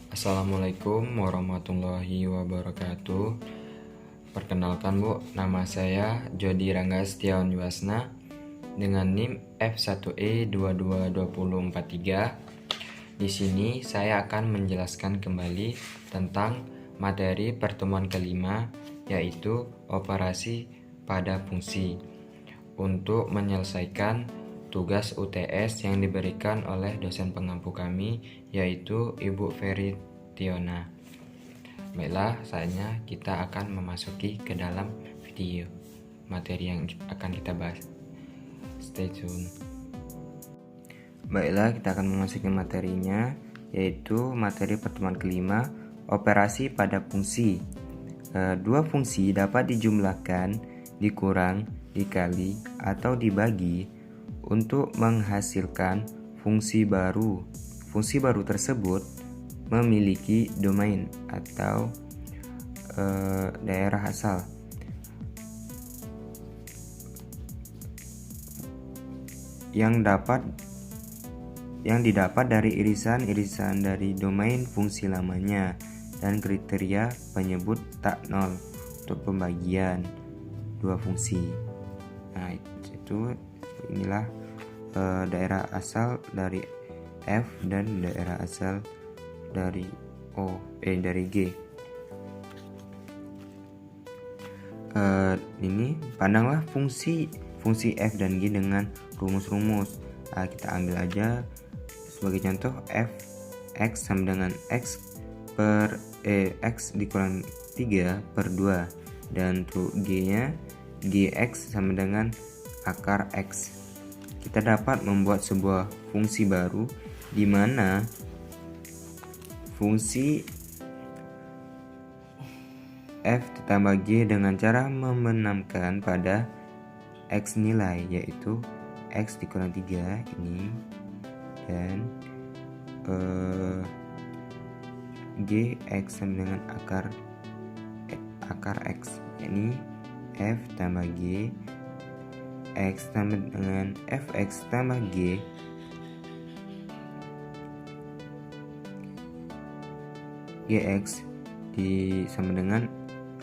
Assalamualaikum warahmatullahi wabarakatuh. Perkenalkan Bu, nama saya Jody Rangga Setiawan Yuasna dengan NIM F1E222043. Di sini saya akan menjelaskan kembali tentang materi pertemuan kelima, yaitu operasi pada fungsi, untuk menyelesaikan tugas UTS yang diberikan oleh dosen pengampu kami, yaitu Ibu Ferry Tiona. Baiklah, saatnya kita akan memasuki ke dalam video materi yang akan kita bahas. Stay tune. Baiklah, kita akan memasuki materinya, yaitu materi pertemuan kelima, operasi pada fungsi. Dua fungsi dapat dijumlahkan, dikurang, dikali, atau dibagi untuk menghasilkan fungsi baru. Fungsi baru tersebut memiliki domain atau daerah asal. Yang didapat dari irisan-irisan dari domain fungsi lamanya dan kriteria penyebut tak nol untuk pembagian dua fungsi. Nah, inilah daerah asal dari F dan daerah asal dari dari G. Ini pandanglah fungsi F dan G dengan rumus-rumus. Kita ambil aja sebagai contoh, f(x) sama dengan x dikurang 3 per 2, dan untuk g-nya gx sama dengan akar x. Kita dapat membuat sebuah fungsi baru di mana fungsi f ditambah g dengan cara membenamkan pada x nilai, yaitu x dikurang 3 ini, dan gx sama dengan akar x, yakni f tambah g, x tambah dengan fx tambah g, gx sama dengan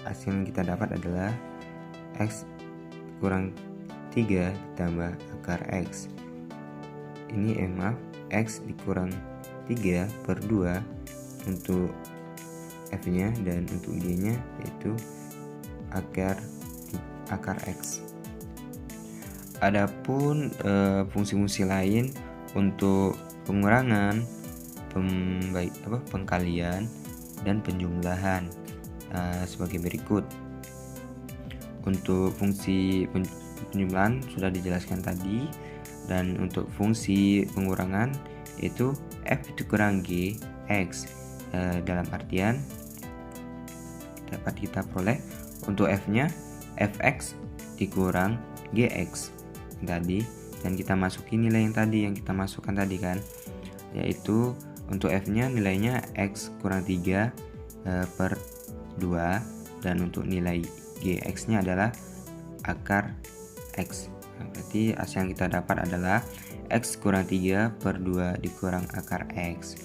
hasil yang kita dapat adalah x kurang 3 ditambah akar x. Ini x dikurang 3 per 2 untuk f nya, dan untuk g nya yaitu akar x. Adapun fungsi-fungsi lain untuk pengurangan, pengkalian, dan penjumlahan sebagai berikut. Untuk fungsi penjumlahan sudah dijelaskan tadi, dan untuk fungsi pengurangan yaitu f dikurang g x, dalam artian dapat kita peroleh untuk f nya fx dikurang gx tadi, dan kita masuki nilai yang tadi yang kita masukkan tadi kan, yaitu untuk f nya nilainya x kurang 3 per 2, dan untuk nilai gx nya adalah akar x. Nah, berarti hasil yang kita dapat adalah x kurang 3 per 2 dikurang akar x,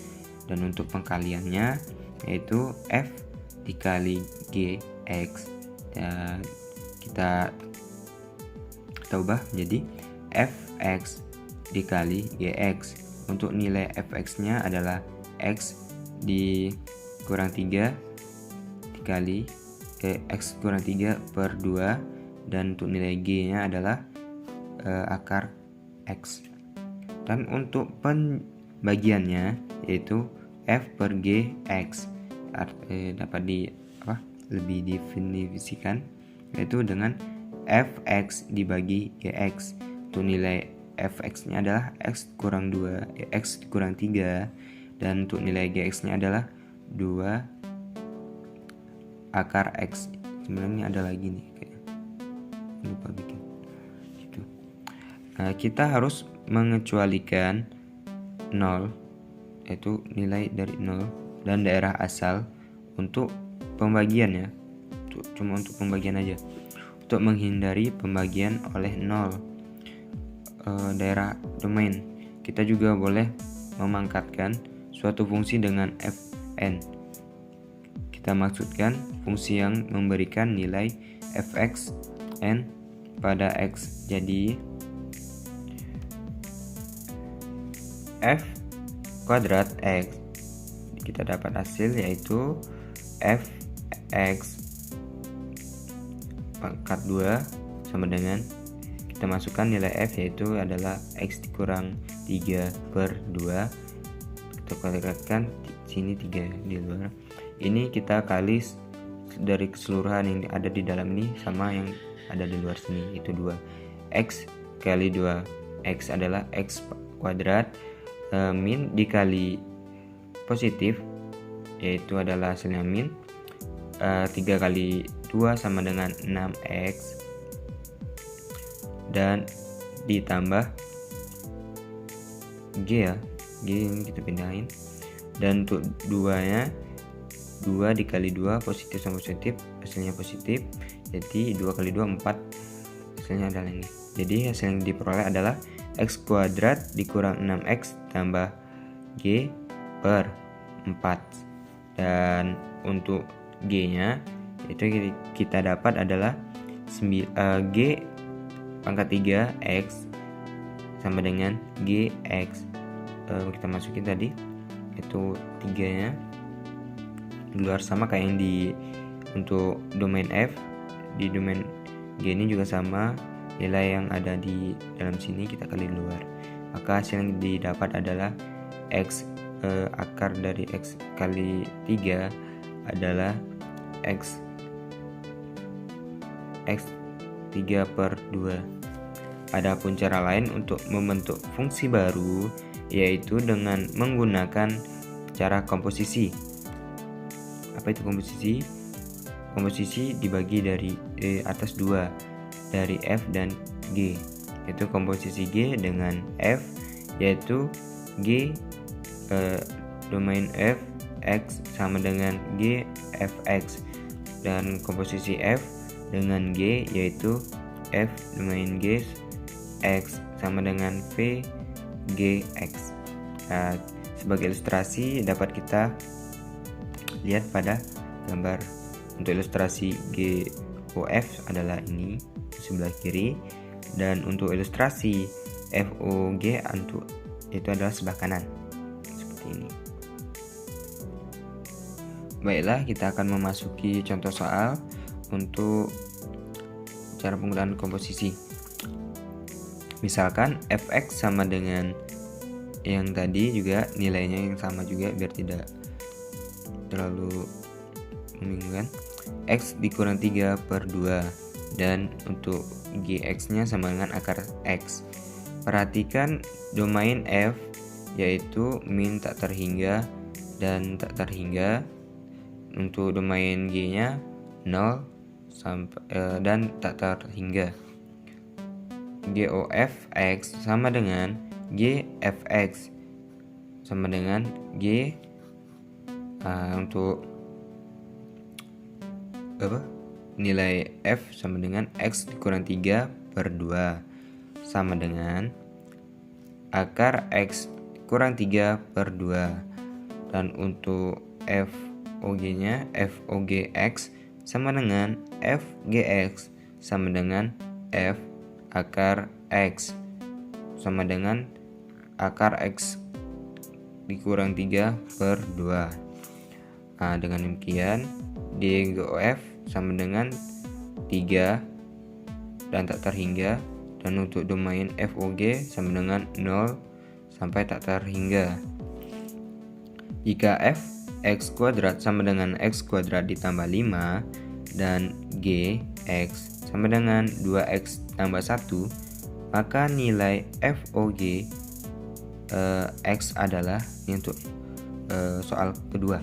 dan untuk pengkaliannya yaitu f dikali gx, dan kita ubah menjadi fx dikali gx. Untuk nilai fx nya adalah x dikurang 3 dikali x kurang 3 per 2, dan untuk nilai g nya adalah akar x. Dan untuk pembagiannya yaitu f per g x, dapat lebih definisikan yaitu dengan fx dibagi gx. Untuk nilai fx nya adalah x kurang 2 x kurang 3, dan untuk nilai gx nya adalah 2 akar x. Sebenarnya ada lagi nih, lupa bikin gitu. Kita harus mengecualikan 0, yaitu nilai dari 0 dan daerah asal untuk pembagiannya, cuma untuk pembagian aja, untuk menghindari pembagian oleh 0 daerah domain. Kita juga boleh memangkatkan suatu fungsi dengan n. Kita maksudkan fungsi yang memberikan nilai fx n pada x. Jadi f kuadrat x, kita dapat hasil yaitu fx pangkat 2 sama dengan, kita masukkan nilai f yaitu adalah x dikurang 3/2. Kita kalikan sini 3 di luar. Ini kita kali dari keseluruhan yang ada di dalam ini sama yang ada di luar sini, itu 2. X kali 2. X adalah x kuadrat min dikali positif, yaitu adalah hasilnya min. 3 kali 2 sama dengan 6x, dan ditambah g ya, g ini kita pindahin, dan untuk 2 nya 2 dikali 2 positif sama positif, hasilnya positif, jadi 2 kali 2 4, hasilnya adalah ini. Jadi hasil yang diperoleh adalah x kuadrat dikurang 6x tambah g per 4, dan untuk g nya itu kita dapat adalah g pangkat 3 x sama dengan gx. Kita masukin tadi itu 3 nya di luar sama kayak yang di untuk domain f. Di domain g ini juga sama, nilai yang ada di dalam sini kita kali di luar, maka hasil yang didapat /adalah x akar dari x kali 3 adalah x 3/2. Adapun cara lain untuk membentuk fungsi baru yaitu dengan menggunakan cara komposisi. Apa itu komposisi? Komposisi dibagi dari atas 2, dari f dan g, yaitu komposisi g dengan f, yaitu g domain f x sama dengan g fx, dan komposisi f dengan g yaitu f domain g x sama dengan v gx. Nah, sebagai ilustrasi dapat kita lihat pada gambar. Untuk ilustrasi GOF adalah ini di sebelah kiri, dan untuk ilustrasi FOG itu adalah sebelah kanan seperti ini. Baiklah, kita akan memasuki contoh soal untuk cara penggunaan komposisi. Misalkan fx sama dengan yang tadi juga, nilainya yang sama juga biar tidak terlalu membingungkan. X dikurang 3/2, dan untuk gx nya sama dengan akar x. Perhatikan domain f yaitu min tak terhingga dan tak terhingga. Untuk domain g nya 0 sampai dan tak terhingga. GOF x sama dengan GFX sama dengan g untuk nilai f sama dengan x dikurang 3/2 sama dengan akar x kurang 3/2, dan untuk FOG nya FOGX sama dengan FGX sama dengan f akar x sama dengan akar x dikurang 3/2. Nah, dengan demikian DGOF sama dengan 3 dan tak terhingga, dan untuk domain FOG sama dengan 0 sampai tak terhingga. Jika f x kuadrat sama dengan x kuadrat ditambah 5 dan g x sama dengan 2x tambah 1, maka nilai FOG x adalah, ini untuk soal kedua,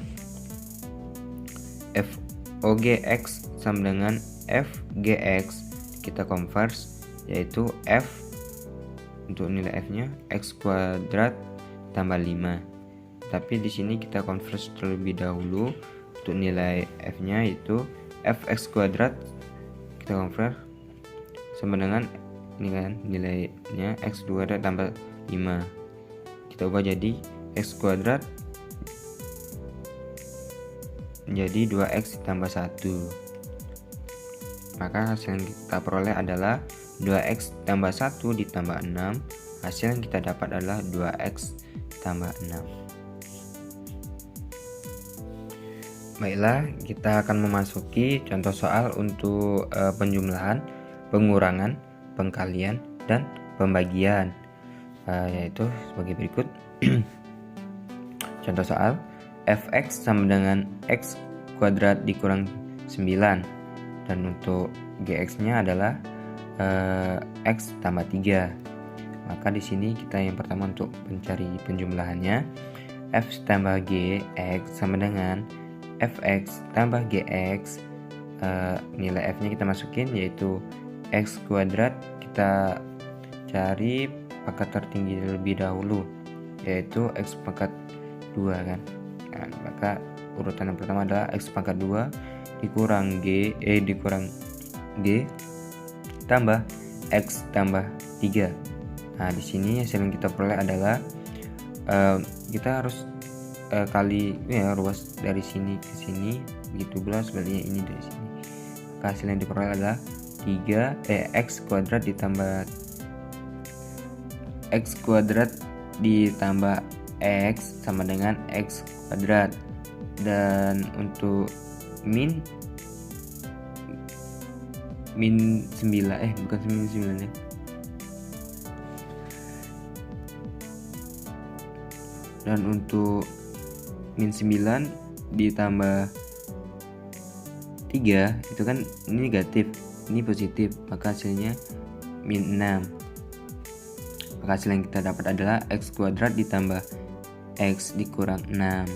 FOGX sama dengan FGX. Kita converse yaitu f untuk nilai f nya x kuadrat tambah 5, tapi di sini kita converse terlebih dahulu. Untuk nilai f nya yaitu fx kuadrat kita convert sama dengan ini kan, nilainya x kuadrat tambah 5, kita ubah jadi x kuadrat menjadi 2x ditambah 1. Maka hasil yang kita peroleh adalah 2x tambah 1 ditambah 6. Hasil yang kita dapat adalah 2x tambah 6. Baiklah, kita akan memasuki contoh soal untuk penjumlahan, pengurangan, pengkalian, dan pembagian, yaitu sebagai berikut. Contoh soal, fx sama dengan x kuadrat dikurang 9, dan untuk gx nya adalah x tambah 3. Maka di sini kita yang pertama untuk mencari penjumlahannya, f tambah g x sama dengan fx tambah gx. Nilai f nya kita masukin yaitu x kuadrat. Kita cari pangkat tertinggi lebih dahulu, yaitu x pangkat 2 kan. Nah, maka urutan yang pertama adalah x pangkat 2 dikurang dikurang g tambah x tambah 3. Nah, di sini hasil yang kita peroleh adalah kita harus kali ruas dari sini ke sini, begitu pula sebaliknya ini dari sini. Maka hasil yang diperoleh adalah x kuadrat ditambah x kuadrat ditambah x sama dengan x kuadrat. Dan untuk min 9 bukan min 9 ya. Dan untuk min 9 ditambah 3 itu kan ini negatif, ini positif, maka hasilnya min 6. Maka hasil yang kita dapat adalah x kuadrat ditambah x dikurang 6.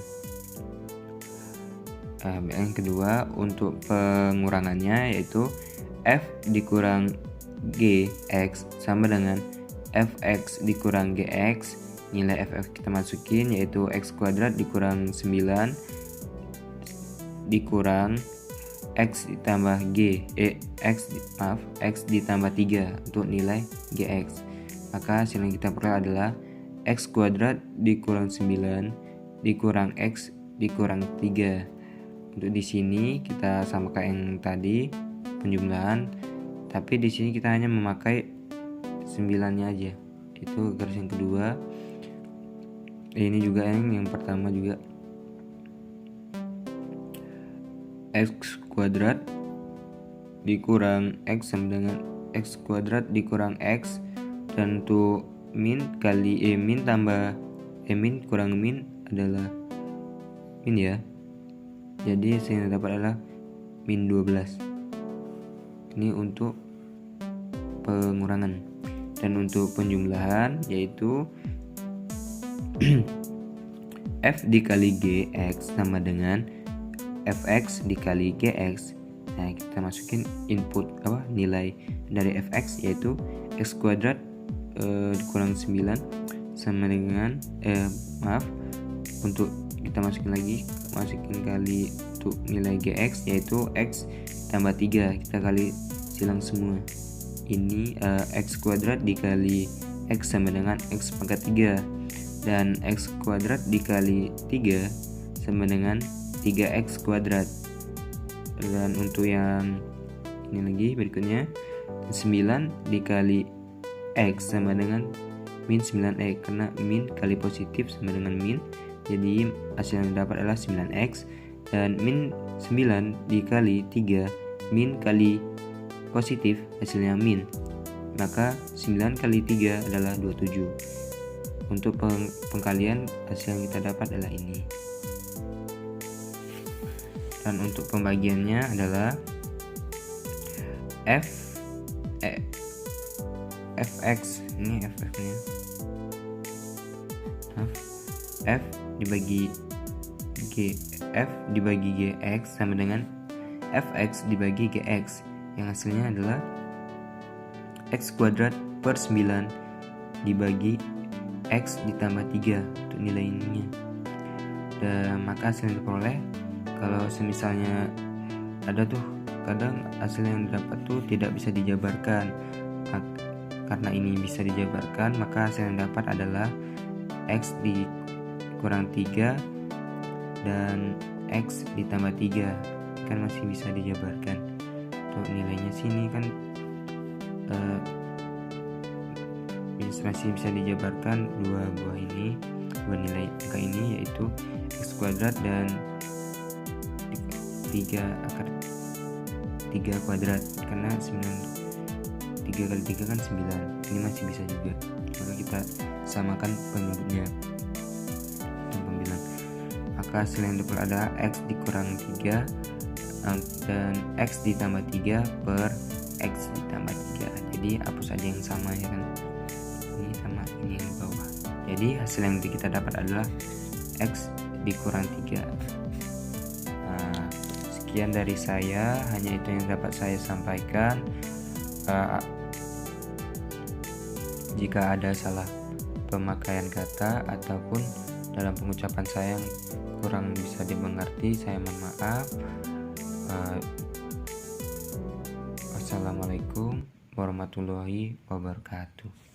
Yang kedua untuk pengurangannya yaitu f dikurang gx sama dengan fx dikurang gx. Nilai ff kita masukin yaitu x kuadrat dikurang 9 dikurang x ditambah x ditambah 3 untuk nilai gx. Maka hasil yang kita peroleh adalah x kuadrat dikurang 9 dikurang x dikurang 3. Untuk di sini kita samakan yang tadi penjumlahan, tapi di sini kita hanya memakai 9-nya aja. Itu garis yang kedua. Ini juga yang pertama juga, x kuadrat dikurang x sama dengan x kuadrat dikurang x. Dan untuk min kali min tambah min kurang min adalah min ya. Jadi hasil yang dapat adalah min 12. Ini untuk pengurangan. Dan untuk penjumlahan yaitu f dikali gx sama dengan fx dikali gx. Nah, kita masukin input nilai dari fx yaitu x kuadrat dikurang 9 sama dengan untuk kita masukin kali untuk nilai gx yaitu x tambah 3. Kita kali silang semua. Ini x kuadrat dikali x sama dengan x pangkat 3, dan x kuadrat dikali 3 sama dengan 3x kuadrat. Dan untuk yang ini lagi berikutnya, 9 dikali x sama dengan min 9x, karena min kali positif sama dengan min, jadi hasil yang dapat adalah 9x. Dan min 9 dikali 3 min kali positif hasilnya min, maka 9 kali 3 adalah 27. Untuk pengkalian hasil yang kita dapat adalah ini. Dan untuk pembagiannya adalah fx, ini ff-nya, f dibagi gx sama dengan fx dibagi gx, yang hasilnya adalah x kuadrat per 9 dibagi x ditambah 3 untuk nilai ininya. Dan maka hasil yang diperoleh, kalau semisalnya ada tuh kadang hasil yang didapat tuh tidak bisa dijabarkan, karena ini bisa dijabarkan, maka hasil yang dapat adalah x dikurang 3 dan X ditambah 3 kan masih bisa dijabarkan. Untuk nilainya sini kan masih bisa dijabarkan dua nilai angka ini, yaitu X kuadrat dan 3 akar 3 kuadrat, karena 3 kali 3 kan 9. Ini masih bisa juga, maka kita samakan penduduknya dan pembilang. Maka hasil yang dapat adalah X dikurang 3 dan X ditambah 3 per X ditambah 3. Jadi hapus aja yang sama ya kan, ini sama ini yang di bawah. Jadi hasil yang kita dapat adalah X dikurang 3. Sekian dari saya, hanya itu yang dapat saya sampaikan. Jika ada salah pemakaian kata ataupun dalam pengucapan saya yang kurang bisa dimengerti, saya mohon maaf. Wassalamualaikum warahmatullahi wabarakatuh.